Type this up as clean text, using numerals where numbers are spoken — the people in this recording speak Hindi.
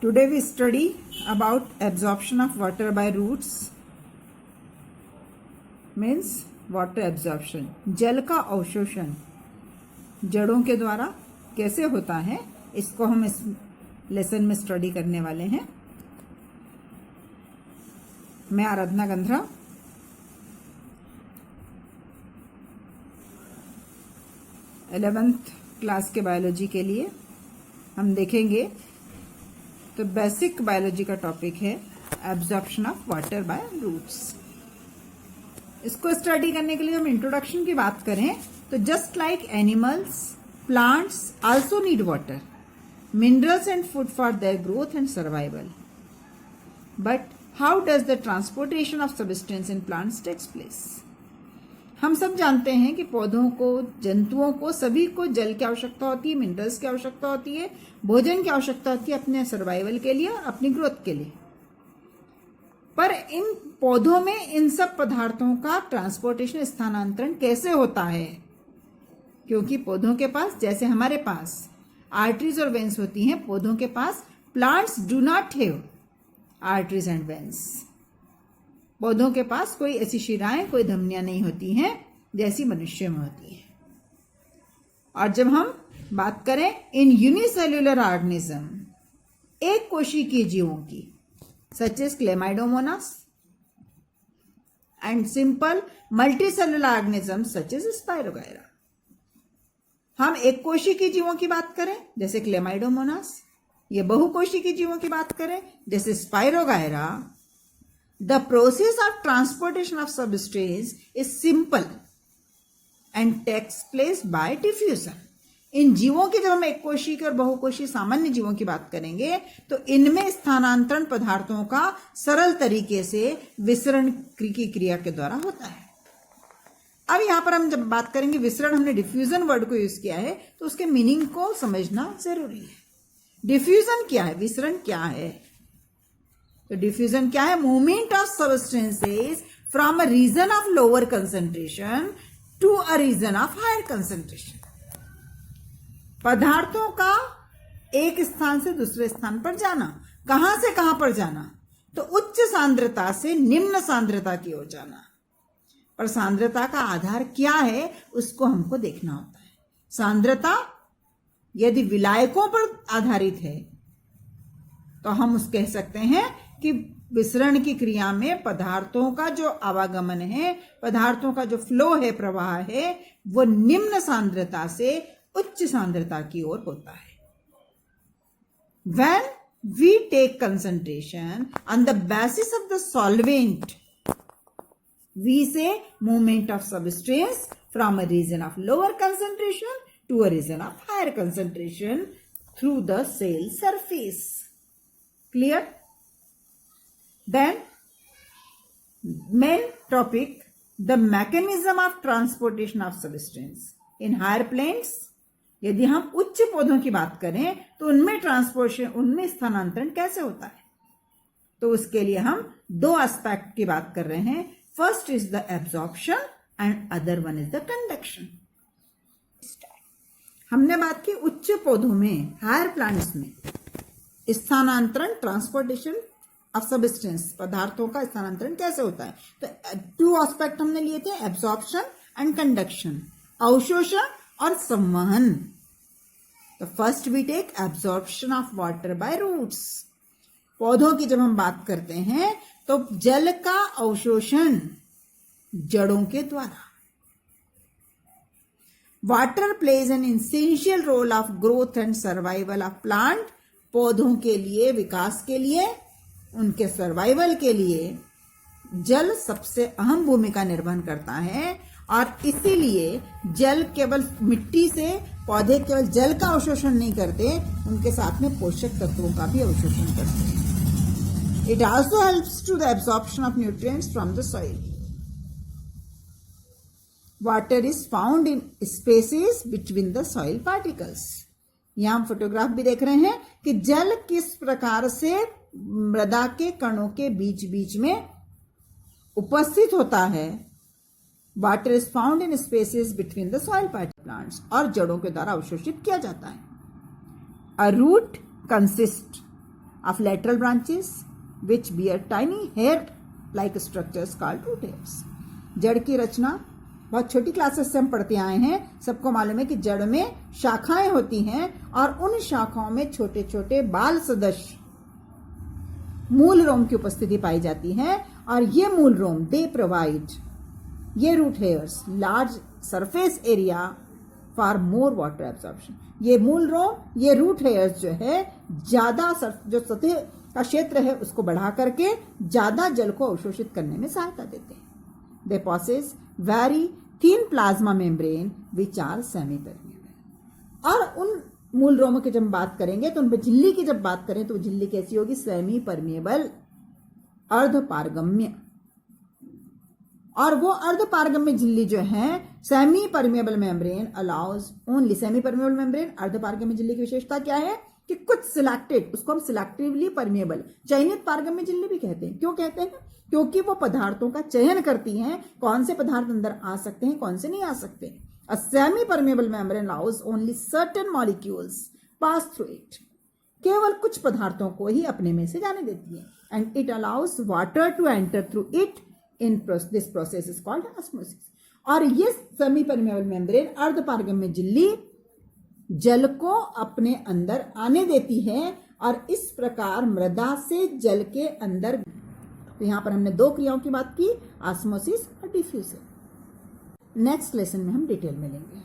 Today we study about absorption of water by roots, means water absorption. जल का अवशोषण जड़ों के द्वारा कैसे होता है, इसको हम इस लेसन में स्टडी करने वाले हैं. मैं आराधना गंधरा. इलेवेंथ क्लास के बायोलॉजी के लिए हम देखेंगे. तो बेसिक बायोलॉजी का टॉपिक है absorption of water by roots. इसको स्टडी करने के लिए हम इंट्रोडक्शन की बात करें तो just like animals, plants also need water, minerals and food for their growth and survival. But how does the transportation of substance in plants takes place? हम सब जानते हैं कि पौधों को, जंतुओं को, सभी को जल की आवश्यकता होती है, मिनरल्स की आवश्यकता होती है, भोजन की आवश्यकता होती है अपने सर्वाइवल के लिए, अपनी ग्रोथ के लिए. पर इन पौधों में इन सब पदार्थों का ट्रांसपोर्टेशन, स्थानांतरण कैसे होता है? क्योंकि पौधों के पास, जैसे हमारे पास आर्टरीज और वेन्स होती हैं, पौधों के पास plants do not have arteries and veins. पौधों के पास कोई ऐसी शिराएं, कोई धमनियां नहीं होती हैं जैसी मनुष्य में होती है. और जब हम बात करें इन यूनिसेल्युलर ऑर्गेनिज्म, एक कोशिकीय जीवों की, such as Chlamydomonas, and simple multicellular organism such as Spirogyra. हम एक कोशिकीय जीवों की बात करें जैसे क्लेमाइडोमोनास, ये बहुकोशिकीय जीवों की बात करें जैसे spirogyra, the process of transportation of substance is simple and takes place by diffusion. इन जीवों की, जब हम एक कोशिक और बहुकोशीय सामान्य जीवों की बात करेंगे तो इनमें स्थानांतरण पदार्थों का सरल तरीके से विसरण की क्रिया के द्वारा होता है. अब यहां पर हम जब बात करेंगे विसरण, हमने डिफ्यूजन वर्ड को यूज किया है तो उसके मीनिंग को समझना जरूरी है. डिफ्यूजन क्या है, विसरण क्या है? तो डिफ्यूजन क्या है? Movement of substances from a region of lower concentration to a region of higher concentration. पदार्थों का एक स्थान से दूसरे स्थान पर जाना. कहां से कहां पर जाना? तो उच्च सांद्रता से निम्न सांद्रता की ओर जाना. पर सांद्रता का आधार क्या है उसको हमको देखना होता है. सांद्रता यदि विलायकों पर आधारित है तो हम उस कह सकते हैं कि विसरण की क्रिया में पदार्थों का जो आवागमन है, पदार्थों का जो फ्लो है, प्रवाह है, वो निम्न सांद्रता से उच्च सांद्रता की ओर होता है. When we take concentration on the basis of the solvent, we say movement of substance from a region of lower concentration to a region of higher concentration through the cell surface. Clear? Then main topic, the mechanism of transportation of substance in higher planes. यदि हम उच्च पौधों की बात करें तो उनमें ट्रांसपोर्टेशन, उनमें स्थानांतरण कैसे होता है? तो उसके लिए हम दो एस्पेक्ट की बात कर रहे हैं. First is the absorption and other one is the conduction. हमने बात की उच्च पौधों में, हायर प्लांट्स में स्थानांतरण, ट्रांसपोर्टेशन ऑफ सब्सटेंस, पदार्थों का स्थानांतरण कैसे होता है. तो टू एस्पेक्ट हमने लिए थे, एब्जॉर्प्शन एंड कंडक्शन, अवशोषण और संवहन. तो first we take absorption of water by roots. पौधों की जब हम बात करते हैं तो जल का अवशोषण जड़ों के द्वारा. Water plays an essential role of growth and survival of plant. पौधों के लिए, विकास के लिए, उनके सर्वाइवल के लिए जल सबसे अहम भूमिका निर्वहन करता है. और इसीलिए जल केवल मिट्टी से, पौधे केवल जल का अवशोषण नहीं करते, उनके साथ में पोषक तत्वों का भी अवशोषण करते हैं. It also helps to the absorption of nutrients from the soil. Water is found in spaces between the soil particles. यहां हम फोटोग्राफ भी देख रहे हैं कि जल किस प्रकार से मृदा के कणों के बीच बीच में उपस्थित होता है. Water is found in spaces between the soil plants, और जड़ों के द्वारा अवशोषित किया जाता है. A root consist of lateral branches which bear tiny hair-like structures called root hairs. जड़ की रचना बहुत छोटी क्लासेस से हम पढ़ते आए हैं, सबको मालूम है कि जड़ में शाखाएं होती हैं और उन शाखाओं में छोटे छोटे बाल सदृश मूल रोम की उपस्थिति पाई जाती है और ये मूल रोम दे प्रोवाइड ये root hairs large surface area for more water absorption. ये मूल रोम, ये रूट हेयर्स जो है ज्यादा जो सतह का क्षेत्र है उसको बढ़ा करके ज्यादा जल को अवशोषित करने में सहायता देते हैं। They possess very thin plasma membrane which are semi permeable. और उन मूल रोमों की जब बात करेंगे तो उनमें झिल्ली की जब बात करें तो झिल्ली कैसी होगी? सेमी परमिएबल, अर्धपारगम्य। और वो अर्धपारगम्य झिल्ली जो है semi permeable membrane allows only semi permeable membrane. अर्धपारगम्य झिल्ली की विशेषता क्या है कि कुछ सिलेक्टेड, उसको हम सिलेक्टिवली परमिएबल चयनित पारगम्य झिल्ली भी कहते हैं। क्यों कहते हैं? क्योंकि वो पदार्थों का चयन करती हैं, कौन से पदार्थ अंदर आ सकते हैं, कौन से नहीं आ सकते। A semi-permeable membrane allows only certain molecules pass through it. केवल कुछ पदार्थों को ही अपने में से जाने देती है। And it allows water to enter through it. In this process is called osmosis. और ये semi-permeable membrane अर्धपारगम्य झिल्ली जल को अपने अंदर आने देती है और इस प्रकार मृदा से जल के अंदर। तो यहां पर हमने दो क्रियाओं की बात की, ऑस्मोसिस और डिफ्यूजन। नेक्स्ट लेसन में हम डिटेल में लेंगे।